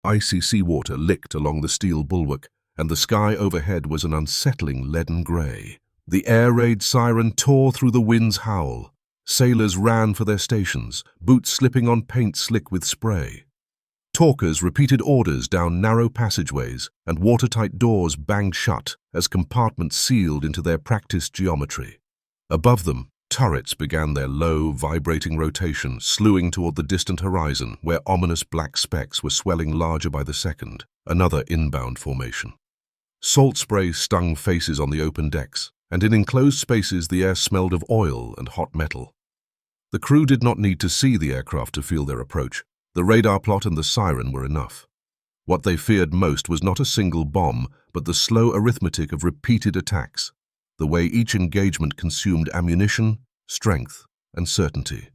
Icy seawater licked along the steel bulwark, and the sky overhead was an unsettling leaden grey. The air raid siren tore through the wind's howl. Sailors ran for their stations, boots slipping on paint slick with spray. Talkers repeated orders down narrow passageways, and watertight doors banged shut as compartments sealed into their practiced geometry. Above them, turrets began their low, vibrating rotation, slewing toward the distant horizon where ominous black specks were swelling larger by the second, another inbound formation. Salt spray stung faces on the open decks, and in enclosed spaces the air smelled of oil and hot metal. The crew did not need to see the aircraft to feel their approach. The radar plot and the siren were enough. What they feared most was not a single bomb, but the slow arithmetic of repeated attacks, the way each engagement consumed ammunition, strength, and certainty.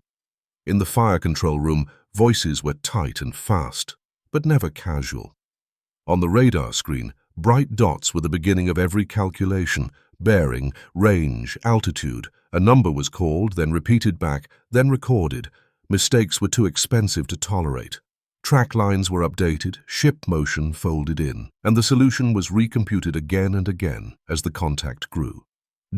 In the fire control room, voices were tight and fast, but never casual. On the radar screen, bright dots were the beginning of every calculation: bearing, range, altitude. A number was called, then repeated back, then recorded. Mistakes were too expensive to tolerate. Track lines were updated, ship motion folded in, and the solution was recomputed again and again as the contact grew.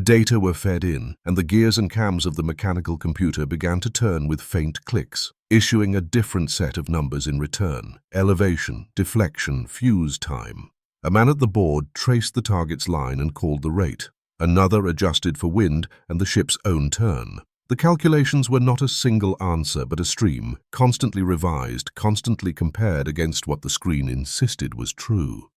Data were fed in, and the gears and cams of the mechanical computer began to turn with faint clicks, issuing a different set of numbers in return: elevation, deflection, fuse time. A man at the board traced the target's line and called the rate. Another adjusted for wind and the ship's own turn. The calculations were not a single answer, but a stream, constantly revised, constantly compared against what the screen insisted was true.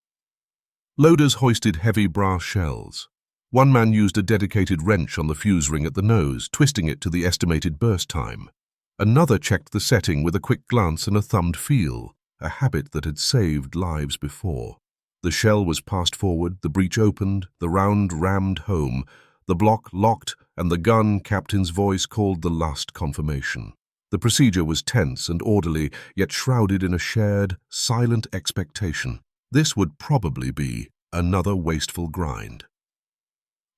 Loaders hoisted heavy brass shells. One man used a dedicated wrench on the fuse ring at the nose, twisting it to the estimated burst time. Another checked the setting with a quick glance and a thumbed feel, a habit that had saved lives before. The shell was passed forward, the breech opened, the round rammed home, the block locked, and the gun captain's voice called the last confirmation. The procedure was tense and orderly, yet shrouded in a shared, silent expectation. This would probably be another wasteful grind.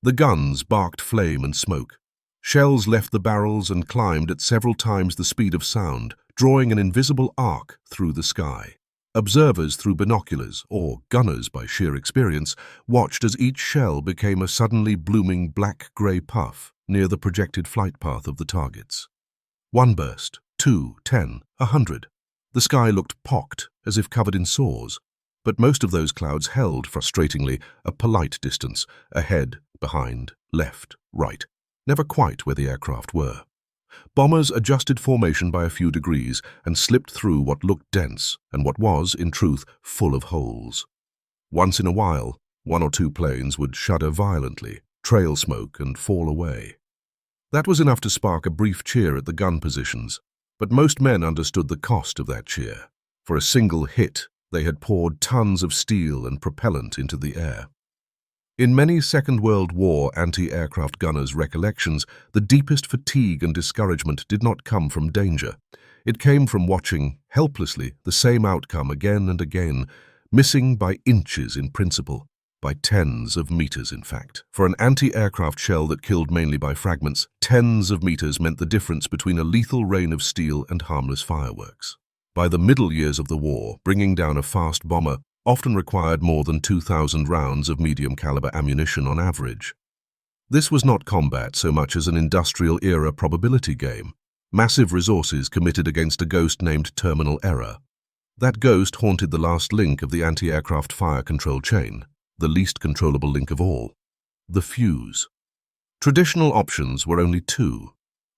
The guns barked flame and smoke. Shells left the barrels and climbed at several times the speed of sound, drawing an invisible arc through the sky. Observers through binoculars, or gunners by sheer experience, watched as each shell became a suddenly blooming black-grey puff near the projected flight path of the targets. 1 burst, 2, 10, 100. The sky looked pocked, as if covered in sores, but most of those clouds held, frustratingly, a polite distance, ahead, behind, left, right, never quite where the aircraft were. Bombers adjusted formation by a few degrees and slipped through what looked dense and what was, in truth, full of holes. Once in a while, 1 or 2 planes would shudder violently, trail smoke, and fall away. That was enough to spark a brief cheer at the gun positions, but most men understood the cost of that cheer. For a single hit, they had poured tons of steel and propellant into the air. In many Second World War anti-aircraft gunners' recollections, the deepest fatigue and discouragement did not come from danger. It came from watching, helplessly, the same outcome again and again, missing by inches in principle, by tens of meters in fact. For an anti-aircraft shell that killed mainly by fragments, tens of meters meant the difference between a lethal rain of steel and harmless fireworks. By the middle years of the war, bringing down a fast bomber often required more than 2,000 rounds of medium-caliber ammunition on average. This was not combat so much as an industrial-era probability game, massive resources committed against a ghost named terminal error. That ghost haunted the last link of the anti-aircraft fire control chain, the least controllable link of all: the fuse. Traditional options were only 2.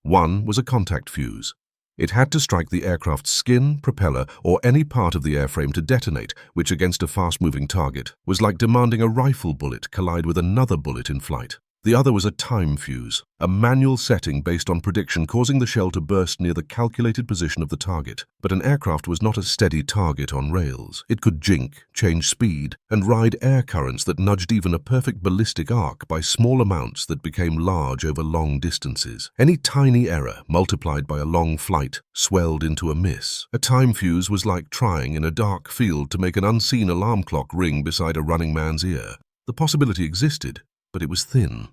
One was a contact fuse. It had to strike the aircraft's skin, propeller, or any part of the airframe to detonate, which against a fast-moving target was like demanding a rifle bullet collide with another bullet in flight. The other was a time fuse, a manual setting based on prediction causing the shell to burst near the calculated position of the target. But an aircraft was not a steady target on rails. It could jink, change speed, and ride air currents that nudged even a perfect ballistic arc by small amounts that became large over long distances. Any tiny error, multiplied by a long flight, swelled into a miss. A time fuse was like trying in a dark field to make an unseen alarm clock ring beside a running man's ear. The possibility existed, but it was thin.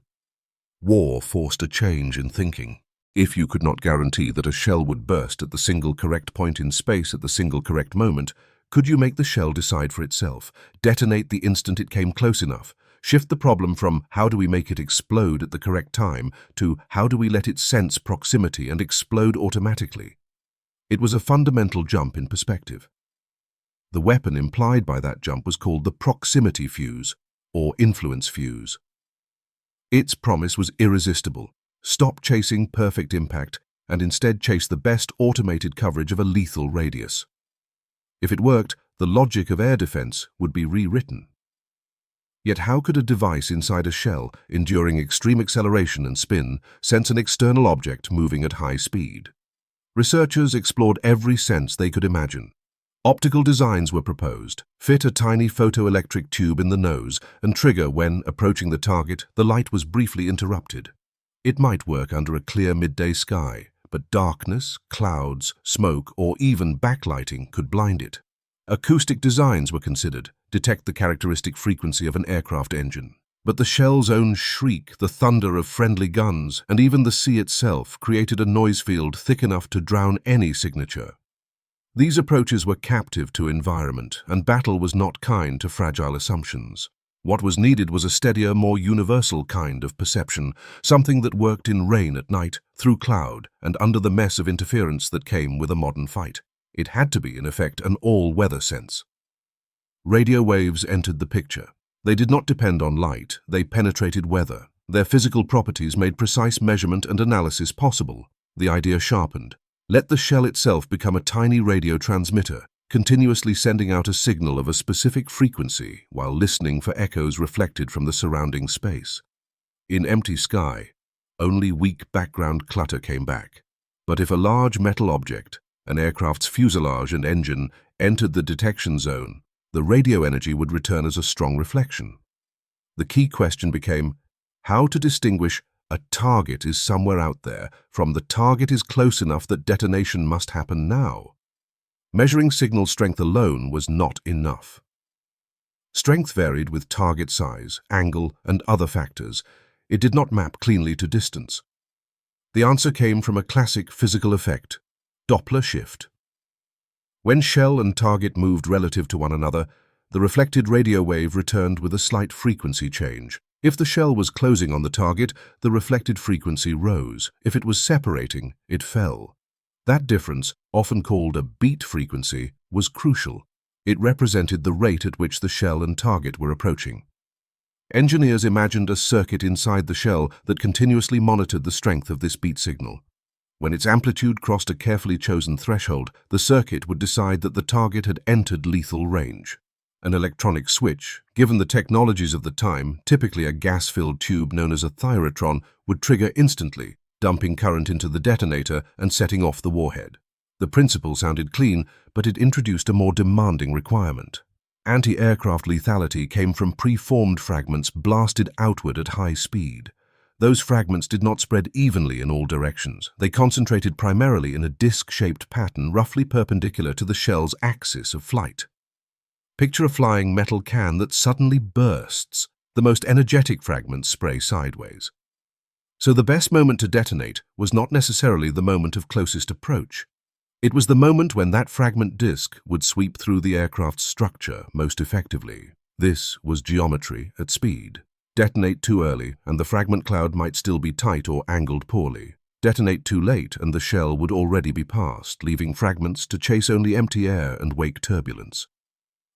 War forced a change in thinking. If you could not guarantee that a shell would burst at the single correct point in space at the single correct moment, Could you make the shell decide for itself, detonate the instant it came close enough, shift the problem from how do we make it explode at the correct time to how do we let it sense proximity and explode automatically? It was a fundamental jump in perspective. The weapon implied by that jump was called the proximity fuse, or influence fuse. Its promise was irresistible. Stop chasing perfect impact and instead chase the best automated coverage of a lethal radius. If it worked, the logic of air defense would be rewritten. Yet how could a device inside a shell, enduring extreme acceleration and spin, sense an external object moving at high speed? Researchers explored every sense they could imagine. Optical designs were proposed. Fit a tiny photoelectric tube in the nose and trigger when, approaching the target, the light was briefly interrupted. It might work under a clear midday sky, but darkness, clouds, smoke, or even backlighting could blind it. Acoustic designs were considered, detect the characteristic frequency of an aircraft engine. But the shell's own shriek, the thunder of friendly guns, and even the sea itself created a noise field thick enough to drown any signature. These approaches were captive to environment, and battle was not kind to fragile assumptions. What was needed was a steadier, more universal kind of perception, something that worked in rain at night, through cloud, and under the mess of interference that came with a modern fight. It had to be, in effect, an all-weather sense. Radio waves entered the picture. They did not depend on light, they penetrated weather. Their physical properties made precise measurement and analysis possible. The idea sharpened. Let the shell itself become a tiny radio transmitter, continuously sending out a signal of a specific frequency while listening for echoes reflected from the surrounding space. In empty sky, only weak background clutter came back. But if a large metal object, an aircraft's fuselage and engine, entered the detection zone, the radio energy would return as a strong reflection. The key question became how to distinguish a target is somewhere out there from the target is close enough that detonation must happen now. Measuring signal strength alone was not enough. Strength varied with target size, angle, and other factors. It did not map cleanly to distance. The answer came from a classic physical effect, Doppler shift. When shell and target moved relative to one another, the reflected radio wave returned with a slight frequency change. If the shell was closing on the target, the reflected frequency rose. If it was separating, it fell. That difference, often called a beat frequency, was crucial. It represented the rate at which the shell and target were approaching. Engineers imagined a circuit inside the shell that continuously monitored the strength of this beat signal. When its amplitude crossed a carefully chosen threshold, the circuit would decide that the target had entered lethal range. An electronic switch, given the technologies of the time, typically a gas-filled tube known as a thyrotron, would trigger instantly, dumping current into the detonator and setting off the warhead. The principle sounded clean, but it introduced a more demanding requirement. Anti-aircraft lethality came from preformed fragments blasted outward at high speed. Those fragments did not spread evenly in all directions. They concentrated primarily in a disc-shaped pattern roughly perpendicular to the shell's axis of flight. Picture a flying metal can that suddenly bursts. The most energetic fragments spray sideways. So the best moment to detonate was not necessarily the moment of closest approach. It was the moment when that fragment disk would sweep through the aircraft's structure most effectively. This was geometry at speed. Detonate too early, and the fragment cloud might still be tight or angled poorly. Detonate too late, and the shell would already be past, leaving fragments to chase only empty air and wake turbulence.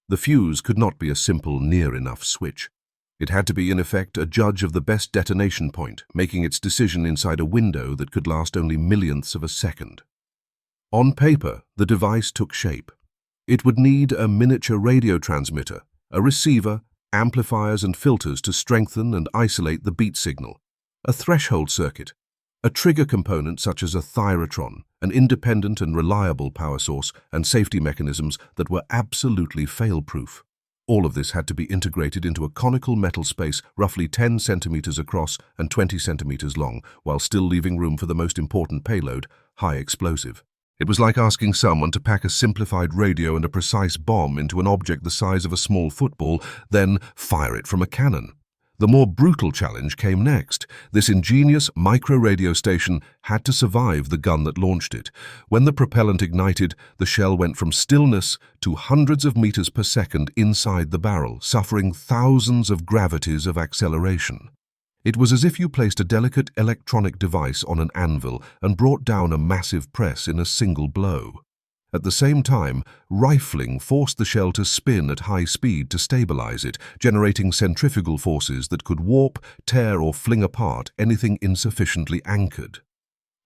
The fuse could not be a simple near-enough switch. It had to be, in effect, a judge of the best detonation point, making its decision inside a window that could last only millionths of a second. On paper, the device took shape. It would need a miniature radio transmitter, a receiver, amplifiers and filters to strengthen and isolate the beat signal, a threshold circuit, a trigger component such as a thyrotron, an independent and reliable power source, and safety mechanisms that were absolutely fail-proof. All of this had to be integrated into a conical metal space roughly 10 centimeters across and 20 centimeters long, while still leaving room for the most important payload, high explosive. It was like asking someone to pack a simplified radio and a precise bomb into an object the size of a small football, then fire it from a cannon. The more brutal challenge came next. This ingenious micro-radio station had to survive the gun that launched it. When the propellant ignited, the shell went from stillness to hundreds of meters per second inside the barrel, suffering thousands of gravities of acceleration. It was as if you placed a delicate electronic device on an anvil and brought down a massive press in a single blow. At the same time, rifling forced the shell to spin at high speed to stabilize it, generating centrifugal forces that could warp, tear, or fling apart anything insufficiently anchored.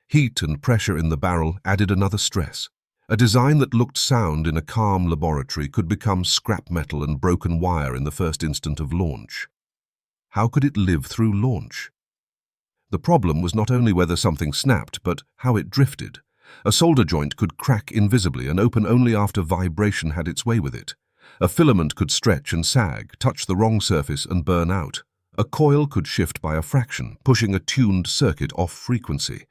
Heat and pressure in the barrel added another stress. A design that looked sound in a calm laboratory could become scrap metal and broken wire in the first instant of launch. How could it live through launch? The problem was not only whether something snapped, but how it drifted. A solder joint could crack invisibly and open only after vibration had its way with it. A filament could stretch and sag, touch the wrong surface and burn out. A coil could shift by a fraction, pushing a tuned circuit off frequency.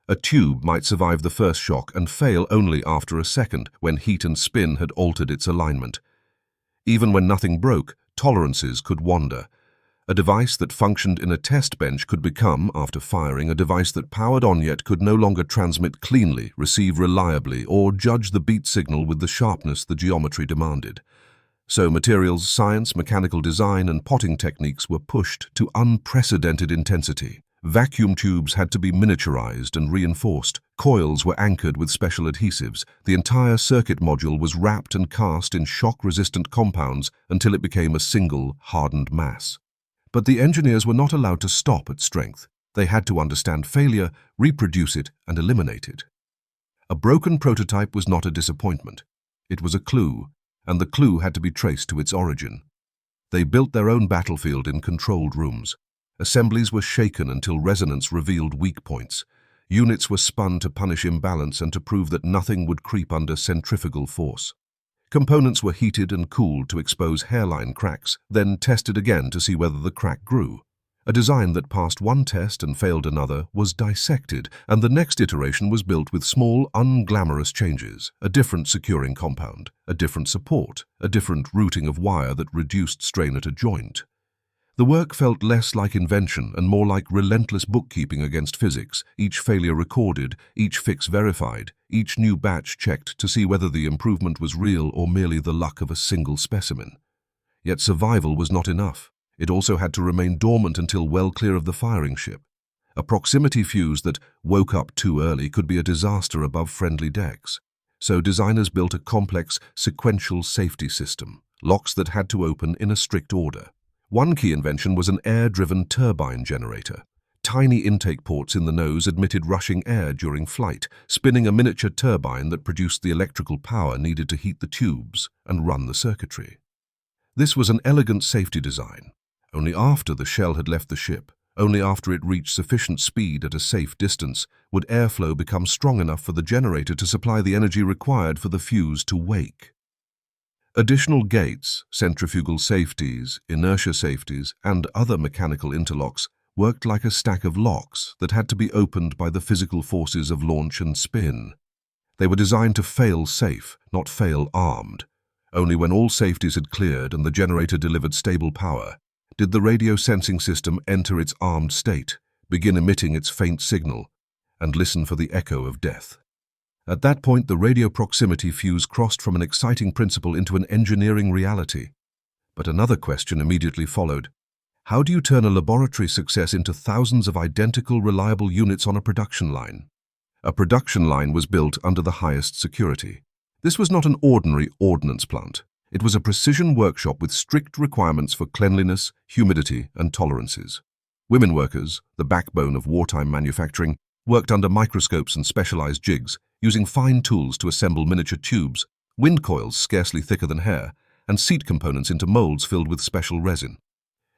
A tube might survive the first shock and fail only after a second, when heat and spin had altered its alignment. Even when nothing broke, tolerances could wander. A device that functioned in a test bench could become, after firing, a device that powered on yet could no longer transmit cleanly, receive reliably, or judge the beat signal with the sharpness the geometry demanded. So materials science, mechanical design, and potting techniques were pushed to unprecedented intensity. Vacuum tubes had to be miniaturized and reinforced. Coils were anchored with special adhesives. The entire circuit module was wrapped and cast in shock-resistant compounds until it became a single, hardened mass. But the engineers were not allowed to stop at strength. They had to understand failure, reproduce it, and eliminate it. A broken prototype was not a disappointment. It was a clue, and the clue had to be traced to its origin. They built their own battlefield in controlled rooms. Assemblies were shaken until resonance revealed weak points. Units were spun to punish imbalance and to prove that nothing would creep under centrifugal force. Components were heated and cooled to expose hairline cracks, then tested again to see whether the crack grew. A design that passed one test and failed another was dissected, and the next iteration was built with small, unglamorous changes: a different securing compound, a different support, a different routing of wire that reduced strain at a joint. The work felt less like invention and more like relentless bookkeeping against physics, each failure recorded, each fix verified, each new batch checked to see whether the improvement was real or merely the luck of a single specimen. Yet survival was not enough. It also had to remain dormant until well clear of the firing ship. A proximity fuse that woke up too early could be a disaster above friendly decks. So designers built a complex, sequential safety system, locks that had to open in a strict order. One key invention was an air-driven turbine generator. Tiny intake ports in the nose admitted rushing air during flight, spinning a miniature turbine that produced the electrical power needed to heat the tubes and run the circuitry. This was an elegant safety design. Only after the shell had left the ship, only after it reached sufficient speed at a safe distance, would airflow become strong enough for the generator to supply the energy required for the fuse to wake. Additional gates, centrifugal safeties, inertia safeties, and other mechanical interlocks worked like a stack of locks that had to be opened by the physical forces of launch and spin. They were designed to fail safe, not fail armed. Only when all safeties had cleared and the generator delivered stable power did the radio sensing system enter its armed state, begin emitting its faint signal, and listen for the echo of death. At that point, the radio proximity fuse crossed from an exciting principle into an engineering reality. But another question immediately followed. How do you turn a laboratory success into thousands of identical, reliable units on a production line? A production line was built under the highest security. This was not an ordinary ordnance plant. It was a precision workshop with strict requirements for cleanliness, humidity, and tolerances. Women workers, the backbone of wartime manufacturing, worked under microscopes and specialized jigs, using fine tools to assemble miniature tubes, wind coils scarcely thicker than hair, and seat components into molds filled with special resin.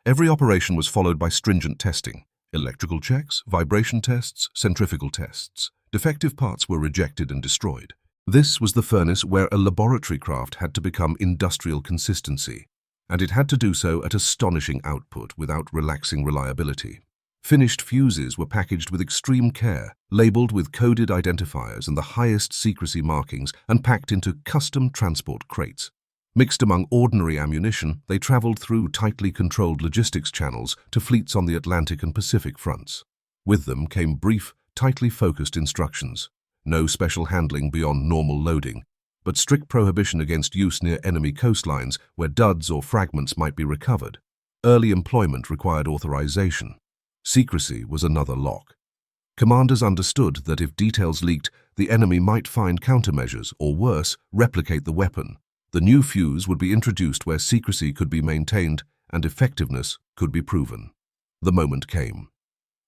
Every operation was followed by stringent testing: electrical checks, vibration tests, centrifugal tests. Defective parts were rejected and destroyed. This was the furnace where a laboratory craft had to become industrial consistency, and it had to do so at astonishing output without relaxing reliability. Finished fuses were packaged with extreme care, labeled with coded identifiers and the highest secrecy markings, and packed into custom transport crates. Mixed among ordinary ammunition, they traveled through tightly controlled logistics channels to fleets on the Atlantic and Pacific fronts. With them came brief, tightly focused instructions. No special handling beyond normal loading, but strict prohibition against use near enemy coastlines where duds or fragments might be recovered. Early employment required authorization. Secrecy was another lock. Commanders understood that if details leaked, the enemy might find countermeasures, or worse, replicate the weapon. The new Fuze would be introduced where secrecy could be maintained and effectiveness could be proven. The moment came.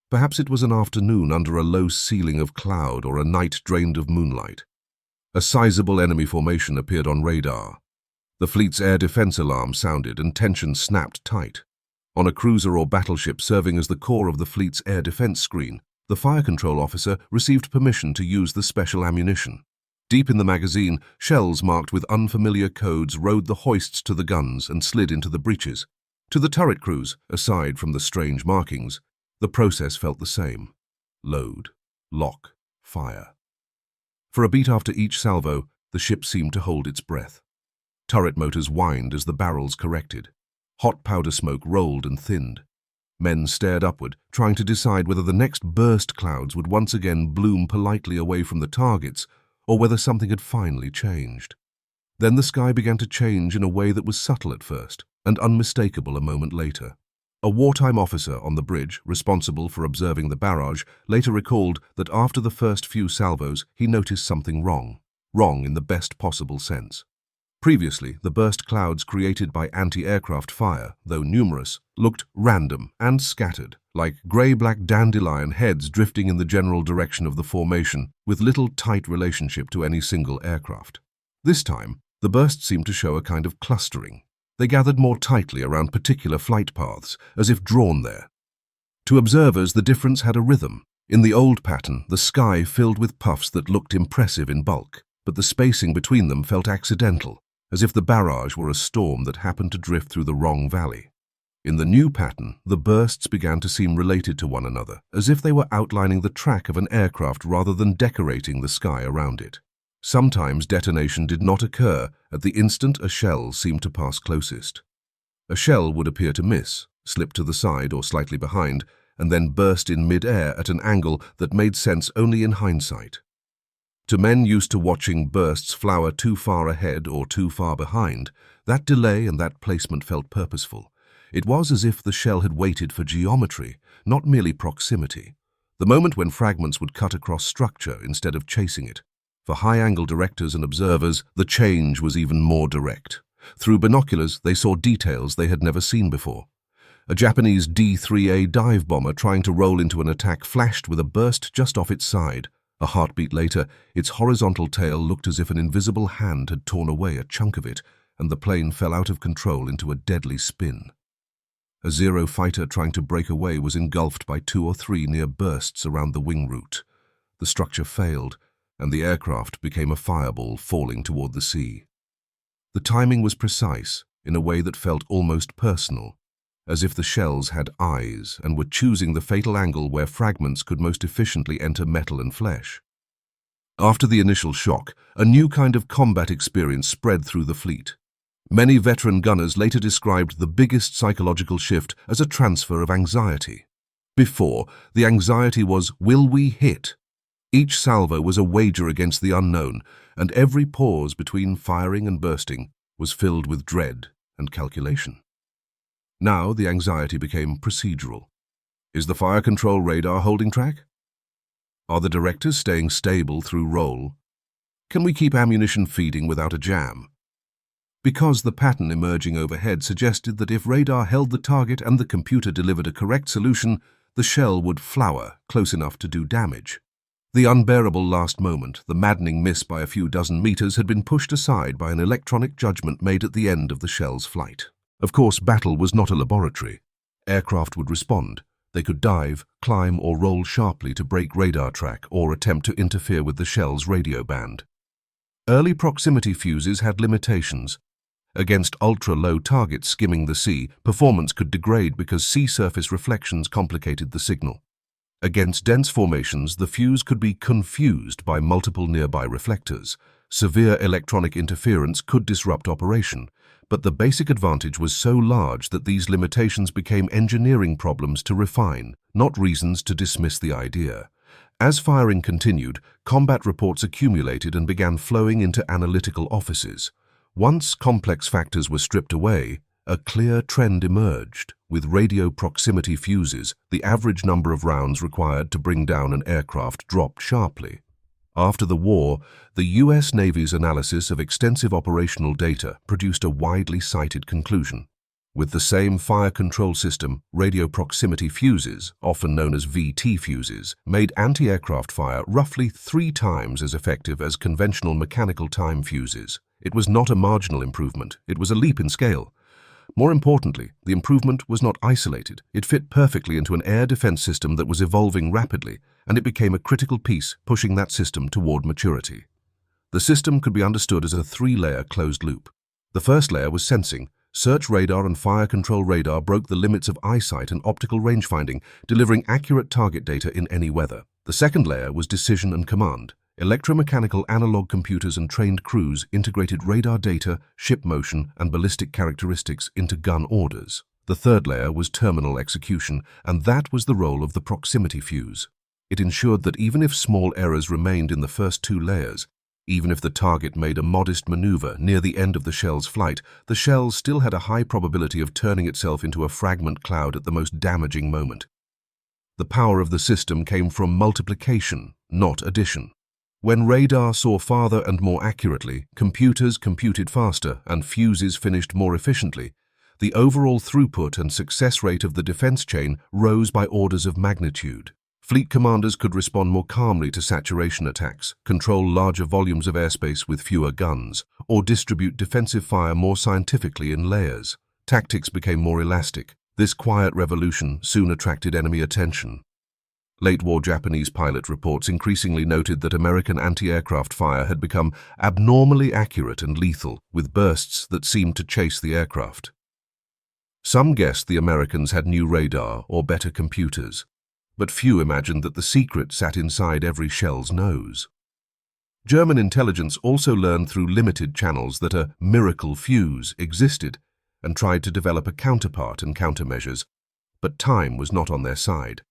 Perhaps it was an afternoon under a low ceiling of cloud or a night drained of moonlight. A sizable enemy formation appeared on radar. The fleet's air defense alarm sounded and tension snapped tight. On a cruiser or battleship serving as the core of the fleet's air defense screen, the fire control officer received permission to use the special ammunition. Deep in the magazine, shells marked with unfamiliar codes rode the hoists to the guns and slid into the breeches. To the turret crews, aside from the strange markings, the process felt the same. Load, lock, fire. For a beat after each salvo, the ship seemed to hold its breath. Turret motors whined as the barrels corrected. Hot powder smoke rolled and thinned. Men stared upward, trying to decide whether the next burst clouds would once again bloom politely away from the targets, or whether something had finally changed. Then the sky began to change in a way that was subtle at first, and unmistakable a moment later. A wartime officer on the bridge, responsible for observing the barrage, later recalled that after the first few salvos, he noticed something wrong. Wrong in the best possible sense. Previously, the burst clouds created by anti-aircraft fire, though numerous, looked random and scattered, like grey-black dandelion heads drifting in the general direction of the formation, with little tight relationship to any single aircraft. This time, the bursts seemed to show a kind of clustering. They gathered more tightly around particular flight paths, as if drawn there. To observers, the difference had a rhythm. In the old pattern, the sky filled with puffs that looked impressive in bulk, but the spacing between them felt accidental, as if the barrage were a storm that happened to drift through the wrong valley. In the new pattern, the bursts began to seem related to one another, as if they were outlining the track of an aircraft rather than decorating the sky around it. Sometimes detonation did not occur at the instant a shell seemed to pass closest. A shell would appear to miss, slip to the side or slightly behind, and then burst in mid-air at an angle that made sense only in hindsight. To men used to watching bursts flower too far ahead or too far behind, that delay and that placement felt purposeful. It was as if the shell had waited for geometry, not merely proximity. The moment when fragments would cut across structure instead of chasing it. For high-angle directors and observers, the change was even more direct. Through binoculars, they saw details they had never seen before. A Japanese D-3A dive bomber trying to roll into an attack flashed with a burst just off its side. A heartbeat later, its horizontal tail looked as if an invisible hand had torn away a chunk of it, and the plane fell out of control into a deadly spin. A Zero fighter trying to break away was engulfed by 2 or 3 near bursts around the wing root. The structure failed, and the aircraft became a fireball falling toward the sea. The timing was precise, in a way that felt almost personal, as if the shells had eyes and were choosing the fatal angle where fragments could most efficiently enter metal and flesh. After the initial shock, a new kind of combat experience spread through the fleet. Many veteran gunners later described the biggest psychological shift as a transfer of anxiety. Before, the anxiety was, will we hit? Each salvo was a wager against the unknown, and every pause between firing and bursting was filled with dread and calculation. Now the anxiety became procedural. Is the fire control radar holding track? Are the directors staying stable through roll? Can we keep ammunition feeding without a jam? Because the pattern emerging overhead suggested that if radar held the target and the computer delivered a correct solution, the shell would flower close enough to do damage. The unbearable last moment, the maddening miss by a few dozen meters, had been pushed aside by an electronic judgment made at the end of the shell's flight. Of course, battle was not a laboratory. Aircraft would respond. They could dive, climb, or roll sharply to break radar track or attempt to interfere with the shell's radio band. Early proximity fuses had limitations. Against ultra-low targets skimming the sea, performance could degrade because sea surface reflections complicated the signal. Against dense formations, the fuse could be confused by multiple nearby reflectors. Severe electronic interference could disrupt operation, but the basic advantage was so large that these limitations became engineering problems to refine, not reasons to dismiss the idea. As firing continued, combat reports accumulated and began flowing into analytical offices. Once complex factors were stripped away, a clear trend emerged. With radio proximity fuses, the average number of rounds required to bring down an aircraft dropped sharply. After the war, the U.S. Navy's analysis of extensive operational data produced a widely cited conclusion. With the same fire control system, radio proximity fuses, often known as VT fuses, made anti-aircraft fire roughly 3 times as effective as conventional mechanical time fuses. It was not a marginal improvement, it was a leap in scale. More importantly, the improvement was not isolated. It fit perfectly into an air defense system that was evolving rapidly, and it became a critical piece pushing that system toward maturity. The system could be understood as a 3-layer closed loop. The first layer was sensing. Search radar and fire control radar broke the limits of eyesight and optical rangefinding, delivering accurate target data in any weather. The second layer was decision and command. Electromechanical analog computers and trained crews integrated radar data, ship motion, and ballistic characteristics into gun orders. The third layer was terminal execution, and that was the role of the proximity fuse. It ensured that even if small errors remained in the first 2 layers, even if the target made a modest maneuver near the end of the shell's flight, the shell still had a high probability of turning itself into a fragment cloud at the most damaging moment. The power of the system came from multiplication, not addition. When radar saw farther and more accurately, computers computed faster, and fuses finished more efficiently, the overall throughput and success rate of the defense chain rose by orders of magnitude. Fleet commanders could respond more calmly to saturation attacks, control larger volumes of airspace with fewer guns, or distribute defensive fire more scientifically in layers. Tactics became more elastic. This quiet revolution soon attracted enemy attention. Late-war Japanese pilot reports increasingly noted that American anti-aircraft fire had become abnormally accurate and lethal, with bursts that seemed to chase the aircraft. Some guessed the Americans had new radar or better computers, but few imagined that the secret sat inside every shell's nose. German intelligence also learned through limited channels that a miracle fuse existed and tried to develop a counterpart and countermeasures, but time was not on their side.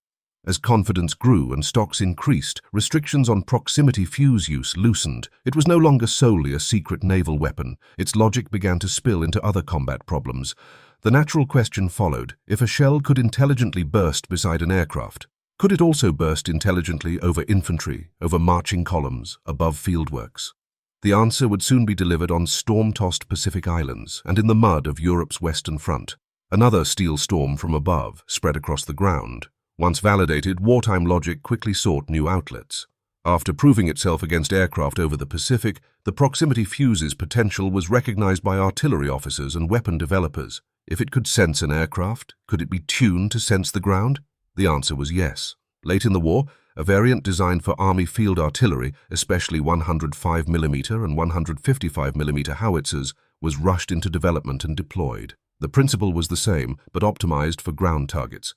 As confidence grew and stocks increased, restrictions on proximity fuse use loosened. It was no longer solely a secret naval weapon. Its logic began to spill into other combat problems. The natural question followed: if a shell could intelligently burst beside an aircraft, could it also burst intelligently over infantry, over marching columns, above fieldworks? The answer would soon be delivered on storm-tossed Pacific islands and in the mud of Europe's western front. Another steel storm from above spread across the ground. Once validated, wartime logic quickly sought new outlets. After proving itself against aircraft over the Pacific, the proximity fuse's potential was recognized by artillery officers and weapon developers. If it could sense an aircraft, could it be tuned to sense the ground? The answer was yes. Late in the war, a variant designed for Army field artillery, especially 105mm and 155mm howitzers, was rushed into development and deployed. The principle was the same, but optimized for ground targets.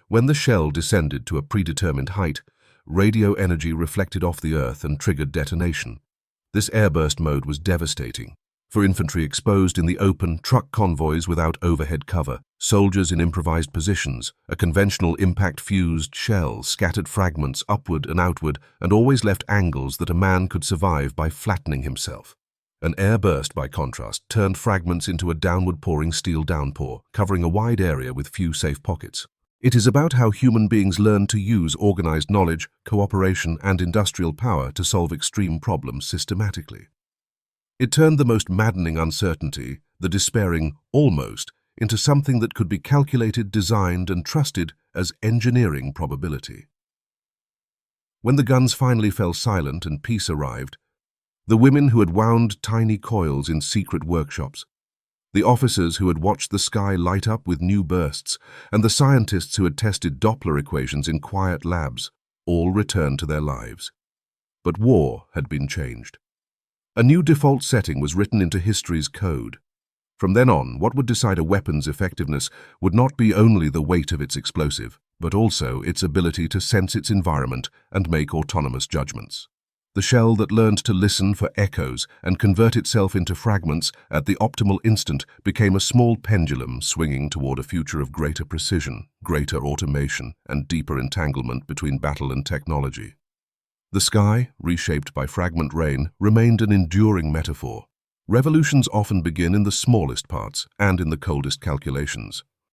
When the shell descended to a predetermined height, radio energy reflected off the Earth and triggered detonation. This airburst mode was devastating. For infantry exposed in the open, truck convoys without overhead cover, soldiers in improvised positions, a conventional impact-fused shell scattered fragments upward and outward and always left angles that a man could survive by flattening himself. An airburst, by contrast, turned fragments into a downward-pouring steel downpour, covering a wide area with few safe pockets. It is about how human beings learn to use organized knowledge, cooperation, and industrial power to solve extreme problems systematically. It turned the most maddening uncertainty, the despairing almost, into something that could be calculated, designed, and trusted as engineering probability. When the guns finally fell silent and peace arrived, the women who had wound tiny coils in secret workshops, the officers who had watched the sky light up with new bursts, and the scientists who had tested Doppler equations in quiet labs, all returned to their lives. But war had been changed. A new default setting was written into history's code. From then on, what would decide a weapon's effectiveness would not be only the weight of its explosive, but also its ability to sense its environment and make autonomous judgments. The shell that learned to listen for echoes and convert itself into fragments at the optimal instant became a small pendulum swinging toward a future of greater precision, greater automation, and deeper entanglement between battle and technology. The sky, reshaped by fragment rain, remained an enduring metaphor. Revolutions often begin in the smallest parts and in the coldest calculations.